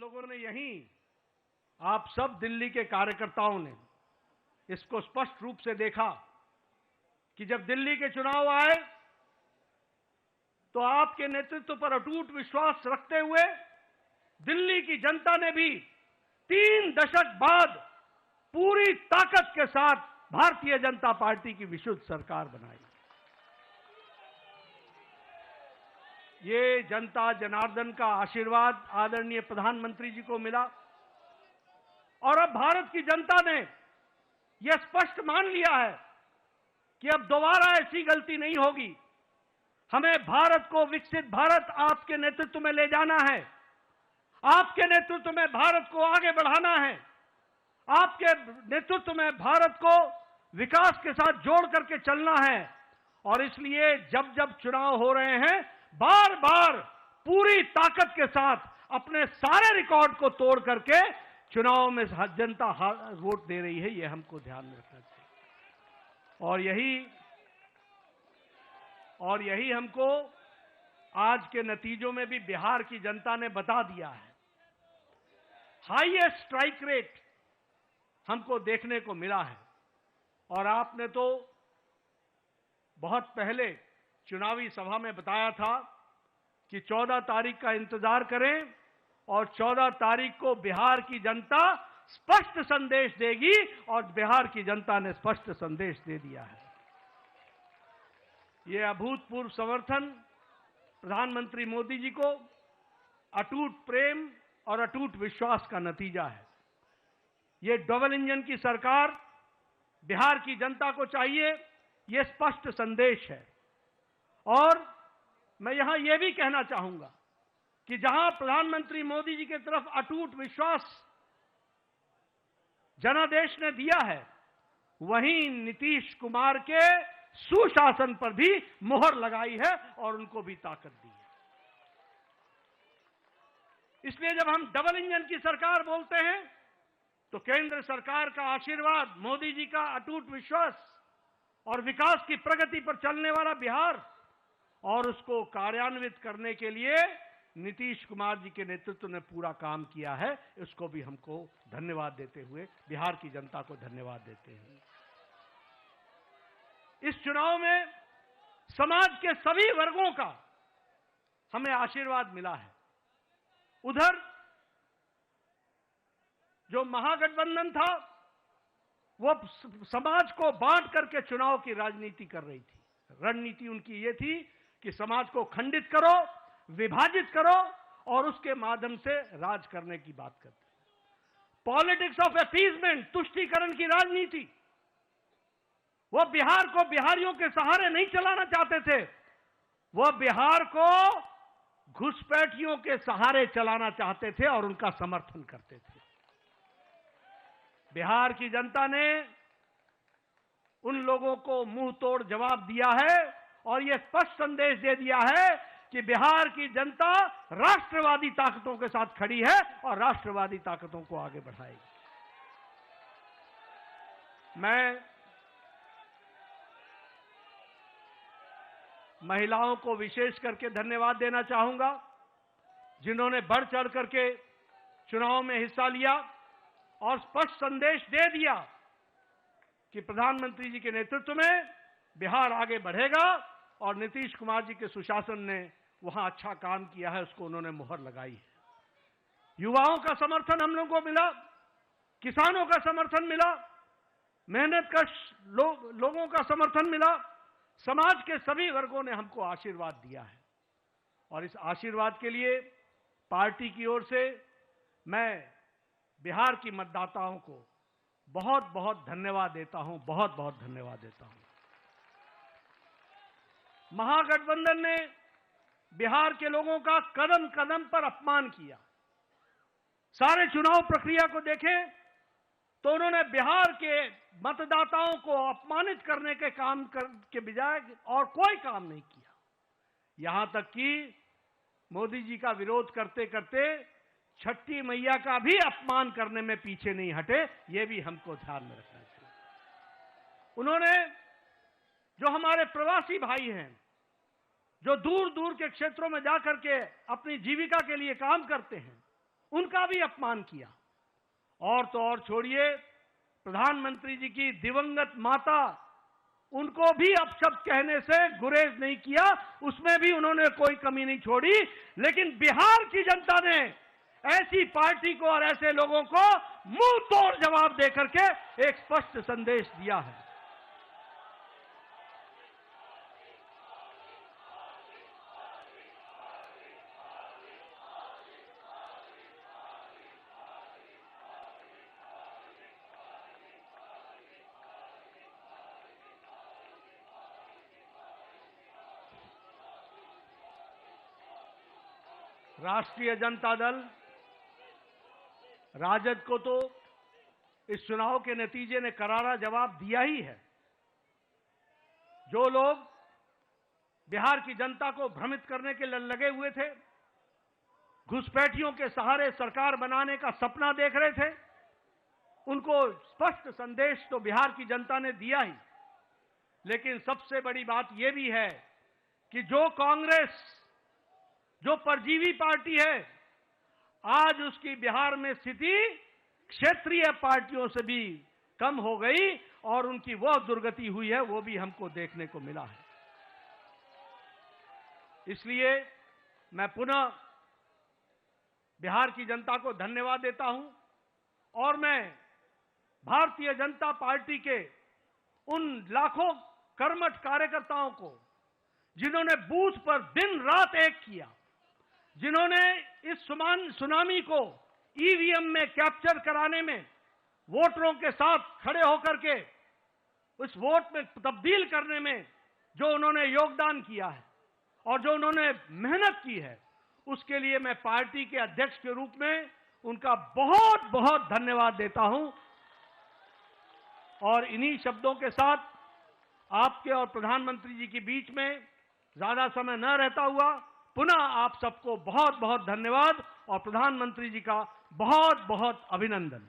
लोगों ने यहीं, आप सब दिल्ली के कार्यकर्ताओं ने इसको स्पष्ट रूप से देखा कि जब दिल्ली के चुनाव आए तो आपके नेतृत्व पर अटूट विश्वास रखते हुए दिल्ली की जनता ने भी 3 दशक बाद पूरी ताकत के साथ भारतीय जनता पार्टी की विशुद्ध सरकार बनाई। ये जनता जनार्दन का आशीर्वाद आदरणीय प्रधानमंत्री जी को मिला और अब भारत की जनता ने यह स्पष्ट मान लिया है कि अब दोबारा ऐसी गलती नहीं होगी। हमें भारत को विकसित भारत आपके नेतृत्व में ले जाना है, आपके नेतृत्व में भारत को आगे बढ़ाना है, आपके नेतृत्व में भारत को विकास के साथ जोड़ करके चलना है। और इसलिए जब जब चुनाव हो रहे हैं बार बार पूरी ताकत के साथ अपने सारे रिकॉर्ड को तोड़ करके चुनाव में जनता वोट दे रही है, यह हमको ध्यान में रखना चाहिए। और यही हमको आज के नतीजों में भी बिहार की जनता ने बता दिया है। हाईएस्ट स्ट्राइक रेट हमको देखने को मिला है और आपने तो बहुत पहले चुनावी सभा में बताया था कि 14 तारीख का इंतजार करें और 14 तारीख को बिहार की जनता स्पष्ट संदेश देगी और बिहार की जनता ने स्पष्ट संदेश दे दिया है। यह अभूतपूर्व समर्थन प्रधानमंत्री मोदी जी को अटूट प्रेम और अटूट विश्वास का नतीजा है। यह डबल इंजन की सरकार बिहार की जनता को चाहिए, यह स्पष्ट संदेश है। और मैं यहां यह भी कहना चाहूंगा कि जहां प्रधानमंत्री मोदी जी की तरफ अटूट विश्वास जनादेश ने दिया है, वहीं नीतीश कुमार के सुशासन पर भी मुहर लगाई है और उनको भी ताकत दी है। इसलिए जब हम डबल इंजन की सरकार बोलते हैं तो केंद्र सरकार का आशीर्वाद, मोदी जी का अटूट विश्वास और विकास की प्रगति पर चलने वाला बिहार और उसको कार्यान्वित करने के लिए नीतीश कुमार जी के नेतृत्व ने पूरा काम किया है। इसको भी हमको धन्यवाद देते हुए बिहार की जनता को धन्यवाद देते हैं। इस चुनाव में समाज के सभी वर्गों का हमें आशीर्वाद मिला है। उधर जो महागठबंधन था वो समाज को बांट करके चुनाव की राजनीति कर रही थी। रणनीति उनकी ये थी कि समाज को खंडित करो, विभाजित करो और उसके माध्यम से राज करने की बात करते हैं। पॉलिटिक्स ऑफ अपीजमेंट, तुष्टीकरण की राजनीति। वो बिहार को बिहारियों के सहारे नहीं चलाना चाहते थे, वो बिहार को घुसपैठियों के सहारे चलाना चाहते थे और उनका समर्थन करते थे। बिहार की जनता ने उन लोगों को मुंह तोड़ जवाब दिया है और यह स्पष्ट संदेश दे दिया है कि बिहार की जनता राष्ट्रवादी ताकतों के साथ खड़ी है और राष्ट्रवादी ताकतों को आगे बढ़ाएगी। मैं महिलाओं को विशेष करके धन्यवाद देना चाहूंगा, जिन्होंने बढ़ चढ़ करके चुनाव में हिस्सा लिया और स्पष्ट संदेश दे दिया कि प्रधानमंत्री जी के नेतृत्व में बिहार आगे बढ़ेगा और नीतीश कुमार जी के सुशासन ने वहां अच्छा काम किया है, उसको उन्होंने मुहर लगाई है। युवाओं का समर्थन हम लोगों को मिला, किसानों का समर्थन मिला, मेहनत का लोगों का समर्थन मिला, समाज के सभी वर्गों ने हमको आशीर्वाद दिया है। और इस आशीर्वाद के लिए पार्टी की ओर से मैं बिहार की मतदाताओं को बहुत बहुत धन्यवाद देता हूं, बहुत बहुत धन्यवाद देता हूं। महागठबंधन ने बिहार के लोगों का कदम कदम पर अपमान किया। सारे चुनाव प्रक्रिया को देखें तो उन्होंने बिहार के मतदाताओं को अपमानित करने के काम के बजाय और कोई काम नहीं किया। यहां तक कि मोदी जी का विरोध करते करते छठी मैया का भी अपमान करने में पीछे नहीं हटे, ये भी हमको ध्यान में रखना चाहिए। उन्होंने जो हमारे प्रवासी भाई हैं, जो दूर दूर के क्षेत्रों में जाकर के अपनी जीविका के लिए काम करते हैं, उनका भी अपमान किया। और तो और छोड़िए, प्रधानमंत्री जी की दिवंगत माता, उनको भी अपशब्द कहने से गुरेज नहीं किया, उसमें भी उन्होंने कोई कमी नहीं छोड़ी। लेकिन बिहार की जनता ने ऐसी पार्टी को और ऐसे लोगों को मुंह तोड़ जवाब देकर के एक स्पष्ट संदेश दिया है। राष्ट्रीय जनता दल, राजद को तो इस चुनाव के नतीजे ने करारा जवाब दिया ही है। जो लोग बिहार की जनता को भ्रमित करने के लिए लगे हुए थे, घुसपैठियों के सहारे सरकार बनाने का सपना देख रहे थे, उनको स्पष्ट संदेश तो बिहार की जनता ने दिया ही। लेकिन सबसे बड़ी बात यह भी है कि जो कांग्रेस, जो परजीवी पार्टी है, आज उसकी बिहार में स्थिति क्षेत्रीय पार्टियों से भी कम हो गई और उनकी वह दुर्गति हुई है, वो भी हमको देखने को मिला है। इसलिए मैं पुनः बिहार की जनता को धन्यवाद देता हूं और मैं भारतीय जनता पार्टी के उन लाखों कर्मठ कार्यकर्ताओं को, जिन्होंने बूथ पर दिन रात एक किया, जिन्होंने इस सुनामी को ईवीएम में कैप्चर कराने में, वोटरों के साथ खड़े होकर के उस वोट में तब्दील करने में जो उन्होंने योगदान किया है और जो उन्होंने मेहनत की है, उसके लिए मैं पार्टी के अध्यक्ष के रूप में उनका बहुत बहुत धन्यवाद देता हूं। और इन्हीं शब्दों के साथ आपके और प्रधानमंत्री जी के बीच में ज्यादा समय न रहता हुआ पुनः आप सबको बहुत बहुत धन्यवाद और प्रधानमंत्री जी का बहुत बहुत अभिनंदन।